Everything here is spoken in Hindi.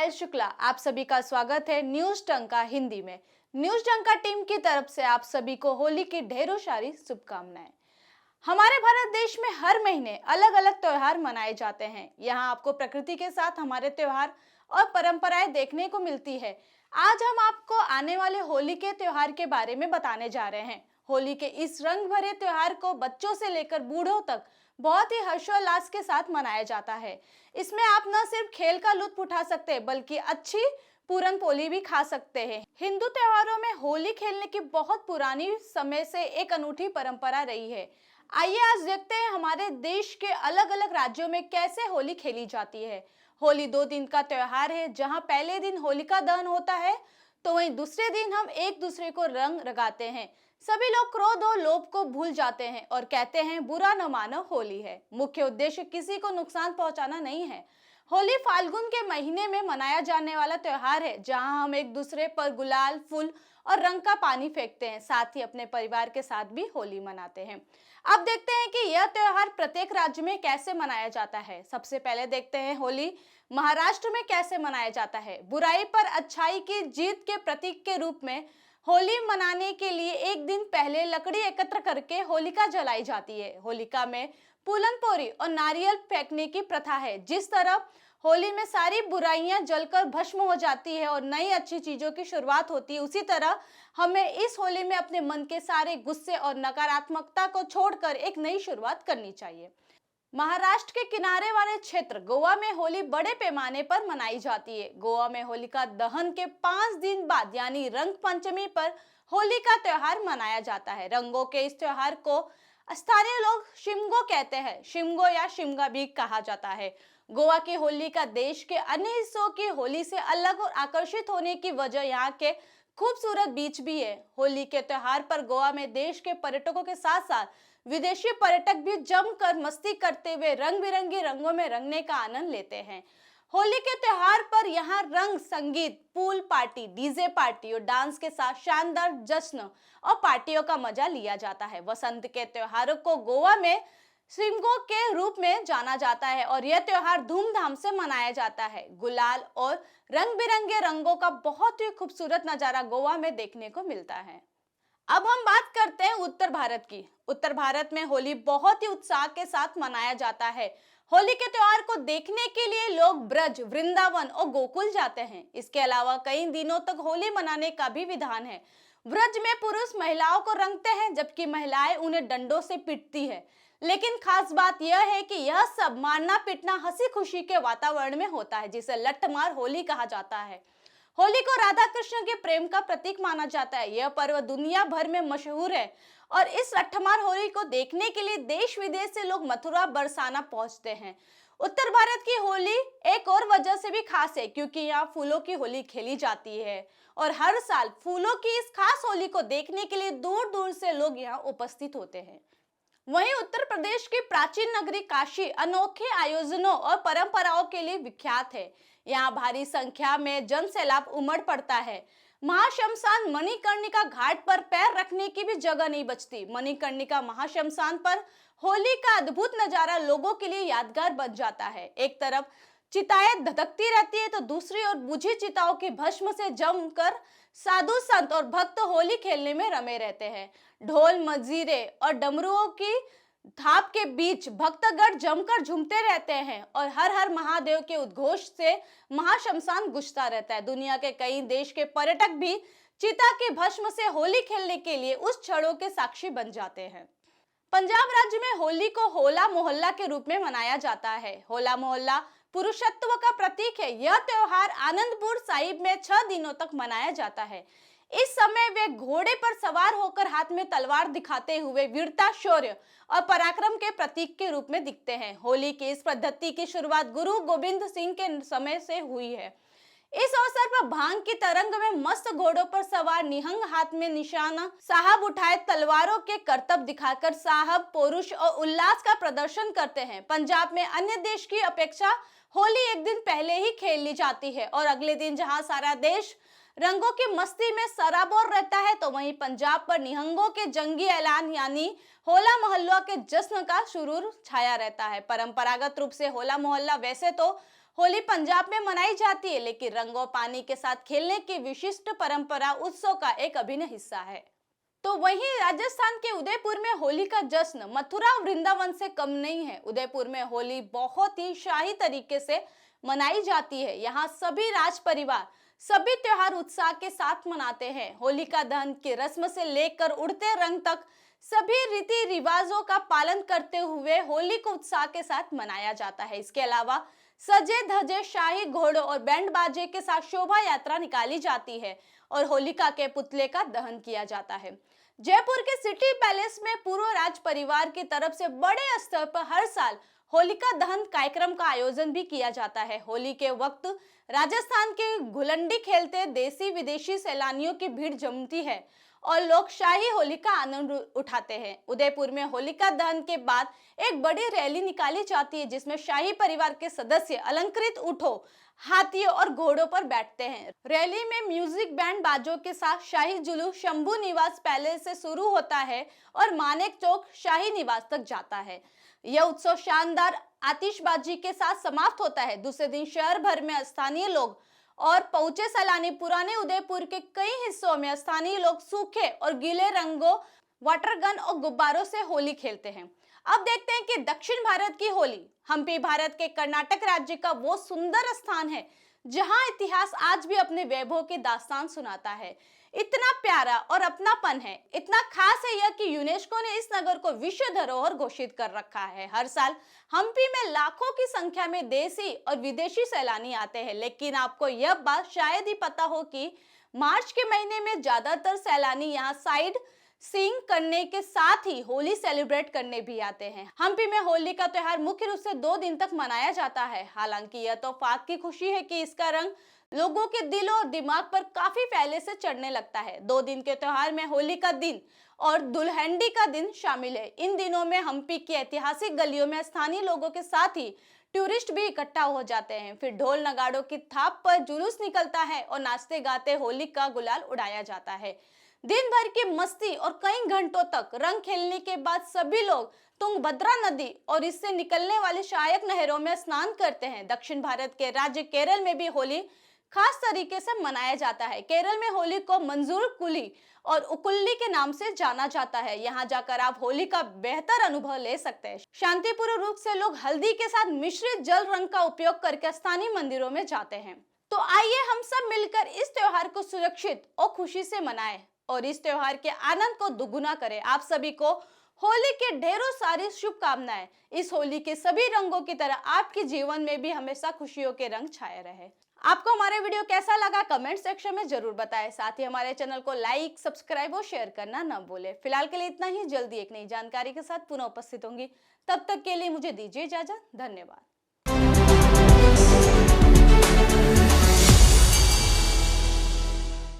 पायल शुक्ला, आप सभी का स्वागत है न्यूज टंका हिंदी में। न्यूज टंका टीम की तरफ से आप सभी को होली की ढेरों सारी शुभकामनाएं। हमारे भारत देश में हर महीने अलग अलग त्योहार मनाए जाते हैं। यहाँ आपको प्रकृति के साथ हमारे त्योहार और परंपराएं देखने को मिलती है। आज हम आपको आने वाले होली के त्योहार के बारे में बताने जा रहे हैं। होली के इस रंग भरे त्योहार को बच्चों से लेकर बूढ़ों तक बहुत ही हर्षोल्लास के साथ मनाया जाता है। इसमें आप न सिर्फ खेल का लुत्फ उठा सकते हैं बल्कि अच्छी पूरन पोली भी खा सकते हैं। हिंदू त्योहारों में होली खेलने की बहुत पुरानी समय से एक अनूठी परंपरा रही है। आइए आज देखते हैं हमारे देश के अलग अलग राज्यों में कैसे होली खेली जाती है। होली 2 दिन का त्योहार है, जहां पहले दिन होलिका दहन होता है तो वहीं दूसरे दिन हम एक दूसरे को रंग लगाते हैं। सभी लोग क्रोध और लोभ को भूल जाते हैं और कहते हैं बुरा न मानो होली है। मुख्य उद्देश्य किसी को नुकसान पहुंचाना नहीं है। होली फाल्गुन के महीने में मनाया जाने वाला त्योहार है, जहां हम एक दूसरे पर गुलाल, फूल और रंग का पानी फेंकते हैं। साथ ही अपने परिवार के साथ भी होली मनाते हैं। अब देखते हैं कि यह त्योहार प्रत्येक राज्य में कैसे मनाया जाता है। सबसे पहले देखते हैं होली महाराष्ट्र में कैसे मनाया जाता है। बुराई पर अच्छाई की जीत के प्रतीक के रूप में होली मनाने के लिए एक दिन पहले लकड़ी एकत्र करके होलिका जलाई जाती है। होलिका में पूलन पोरी और नारियल फेंकने की प्रथा है। जिस तरह होली में सारी बुराइयां जलकर भस्म हो जाती है और नई अच्छी चीजों की शुरुआत होती है, उसी तरह हमें इस होली में अपने मन के सारे गुस्से और नकारात्मकता को छोड़कर एक नई शुरुआत करनी चाहिए। महाराष्ट्र के किनारे वाले क्षेत्र गोवा में होली बड़े पैमाने पर मनाई जाती है। गोवा में होलिका दहन के 5 दिन बाद यानी रंग पंचमी पर होली का त्योहार मनाया जाता है। रंगों के इस त्योहार को स्थानीय लोग शिमगो कहते हैं। शिमगो या शिमगा भी कहा जाता है। गोवा की होली का देश के अन्य हिस्सों की होली से अलग और आकर्षित होने की वजह यहाँ के खूबसूरत बीच भी है। होली के त्योहार पर गोवा में देश के पर्यटकों के साथ साथ विदेशी पर्यटक भी जमकर मस्ती करते हुए रंग बिरंगे रंगों में रंगने का आनंद लेते हैं। होली के त्योहार पर यहाँ रंग, संगीत, पूल पार्टी, डीजे पार्टी और डांस के साथ शानदार जश्न और पार्टियों का मजा लिया जाता है। वसंत के त्योहारों को गोवा में श्रिमगो के रूप में जाना जाता है और यह त्योहार धूमधाम से मनाया जाता है। गुलाल और रंग बिरंगे रंगों का बहुत ही खूबसूरत नजारा गोवा में देखने को मिलता है। अब हम बात करते हैं उत्तर भारत की। उत्तर भारत में होली बहुत ही उत्साह के साथ मनाया जाता है। होली के त्योहार को देखने के लिए लोग ब्रज, वृंदावन और गोकुल जाते हैं। इसके अलावा कई दिनों तक होली मनाने का भी विधान है। ब्रज में पुरुष महिलाओं को रंगते हैं जबकि महिलाएं उन्हें डंडों से पीटती है। लेकिन खास बात यह है कि यह सब मारना पीटना हंसी खुशी के वातावरण में होता है, जिसे लठमार होली कहा जाता है। होली को राधा कृष्ण के प्रेम का प्रतीक माना जाता है। यह पर्व दुनिया भर में मशहूर है और इस लठमार होली को देखने के लिए देश विदेश से लोग मथुरा बरसाना पहुंचते हैं। उत्तर भारत की होली एक और वजह से भी खास है क्योंकि यहाँ फूलों की होली खेली जाती है और हर साल फूलों की इस खास होली को देखने के लिए दूर दूर से लोग यहाँ उपस्थित होते हैं। वहीं उत्तर प्रदेश की प्राचीन नगरी काशी अनोखे आयोजनों और परंपराओं के लिए विख्यात है। यहाँ भारी संख्या में जन सैलाब उमड़ पड़ता है। महाशमशान मणिकर्णिका घाट पर पैर रखने की भी जगह नहीं बचती। मणिकर्णिका महाशमशान पर होली का अद्भुत नजारा लोगों के लिए यादगार बन जाता है। एक तरफ चिताएं धधकती रहती है तो दूसरी ओर बुझी चिताओं की भस्म से जमकर साधु संत और भक्त होली खेलने में रमे रहते हैं। ढोल, मंजीरे और डमरुओं की थाप के बीच भक्तगण जमकर झूमते रहते हैं और हर हर महादेव के उद्घोष से महाशमशान गूंजता रहता है। दुनिया के कई देश के पर्यटक भी चिता के भस्म से होली खेलने के लिए उस क्षणों के साक्षी बन जाते हैं। पंजाब राज्य में होली को होला मोहल्ला के रूप में मनाया जाता है। होला मोहल्ला पुरुषत्व का प्रतीक है। यह त्योहार आनंदपुर साहिब में 6 दिनों तक मनाया जाता है। इस समय वे घोड़े पर सवार होकर हाथ में तलवार दिखाते हुए वीरता, शौर्य और पराक्रम के प्रतीक के रूप में दिखते हैं। होली की इस पद्धति की शुरुआत गुरु गोविंद सिंह के समय से हुई है। इस अवसर पर भांग की तरंग में मस्त घोड़ों पर सवार निहंग हाथ में निशाना साहब उठाए तलवारों के करतब दिखाकर साहब पौरुष और उल्लास का प्रदर्शन करते हैं। पंजाब में अन्य देश की अपेक्षा होली एक दिन पहले ही खेल ली जाती है और अगले दिन जहां सारा देश रंगों की मस्ती में सराबोर रहता है तो वहीं पंजाब पर निहंगों के जंगी ऐलान यानी होला मोहल्ला के जश्न का सुरूर छाया रहता है। परंपरागत रूप से होला मोहल्ला वैसे तो होली पंजाब में मनाई जाती है, लेकिन रंगों पानी के साथ खेलने की विशिष्ट परंपरा उत्सव का एक अभिन्न हिस्सा है। तो वहीं राजस्थान के उदयपुर में होली का जश्न मथुरा और वृंदावन से कम नहीं है। उदयपुर में होली बहुत ही शाही तरीके से मनाई जाती है। यहाँ सभी राज परिवार सभी त्योहार उत्साह के साथ मनाते हैं। होलिका दहन की रस्म से लेकर उड़ते रंग तक सभी रीति रिवाजों का पालन करते हुए होली को उत्साह के साथ मनाया जाता है। इसके अलावा सजे धजे शाही घोड़ों और बैंड बाजे के साथ शोभा यात्रा निकाली जाती है और होलिका के पुतले का दहन किया जाता है। जयपुर के सिटी पैलेस में पूर्व राज परिवार की तरफ से बड़े स्तर पर हर साल होलिका दहन कार्यक्रम का आयोजन भी किया जाता है। होली के वक्त राजस्थान के घुलंडी खेलते देसी विदेशी सैलानियों की भीड़ जमती है और लोग शाही होली का आनंद उठाते हैं। उदयपुर में होलिका दहन के बाद एक बड़ी रैली निकाली जाती है, जिसमें शाही परिवार के सदस्य अलंकृत ऊंटों, हाथियों और घोड़ों पर बैठते हैं। रैली में म्यूजिक बैंड बाजों के साथ शाही जुलूस शंभू निवास पैलेस से शुरू होता है और मानेक चौक शाही निवास तक जाता है। यह उत्सव शानदार आतिशबाजी के साथ समाप्त होता है। दूसरे दिन शहर भर में स्थानीय लोग और पहुंचे सैलानी पुराने उदयपुर के कई हिस्सों में स्थानीय लोग सूखे और गीले रंगों, वाटर गन और गुब्बारों से होली खेलते हैं। अब देखते हैं कि दक्षिण भारत की होली। हम्पी भारत के कर्नाटक राज्य का वो सुंदर स्थान है जहां इतिहास आज भी अपने वैभव की दास्तान सुनाता है। इतना प्यारा और अपनापन है, इतना खास है यह कि यूनेस्को ने इस नगर को विश्व धरोहर घोषित कर रखा है। हर साल हम्पी में लाखों की संख्या में देसी और विदेशी सैलानी आते हैं, लेकिन आपको यह बात शायद ही पता हो कि मार्च के महीने में ज्यादातर सैलानी यहाँ साइड सीइंग करने के साथ ही होली सेलिब्रेट करने भी आते हैं। हम्पी में होली का त्योहार मुख्य रूप से 2 दिन तक मनाया जाता है। हालांकि यह तो फाक की खुशी है कि इसका रंग लोगों के दिल और दिमाग पर काफी पहले से चढ़ने लगता है। 2 दिन के त्योहार में होली का दिन और दुल्हंडी का दिन शामिल है। इन दिनों में हम्पी की ऐतिहासिक गलियों में स्थानीय लोगों के साथ ही टूरिस्ट भी इकट्ठा हो जाते हैं। फिर ढोल नगाड़ों की थाप पर जुलूस निकलता है और नाचते गाते होली का गुलाल उड़ाया जाता है। दिन भर की मस्ती और कई घंटों तक रंग खेलने के बाद सभी लोग तुंगभद्रा नदी और इससे निकलने वाली सहायक नहरों में स्नान करते हैं। दक्षिण भारत के राज्य केरल में भी होली खास तरीके से मनाया जाता है। केरल में होली को मंजूर कुली और उकुल्ली के नाम से जाना जाता है। यहाँ जाकर आप होली का बेहतर अनुभव ले सकते हैं। शांतिपूर्ण रूप से लोग हल्दी के साथ मिश्रित जल रंग का उपयोग करके स्थानीय मंदिरों में जाते हैं। तो आइए हम सब मिलकर इस त्योहार को सुरक्षित और खुशी से मनाएं और इस त्योहार के आनंद को दुगुना करें। आप सभी को होली के ढेरों सारी शुभकामनाएं। इस होली के सभी रंगों की तरह आपके जीवन में भी हमेशा खुशियों के रंग छाए रहे। आपको हमारा वीडियो कैसा लगा कमेंट सेक्शन में जरूर बताएं। साथ ही हमारे चैनल को लाइक, सब्सक्राइब और शेयर करना न भूलें। फिलहाल के लिए इतना ही। जल्दी एक नई जानकारी के साथ पुनः उपस्थित होंगी। तब तक के लिए मुझे दीजिए इजाजत। धन्यवाद।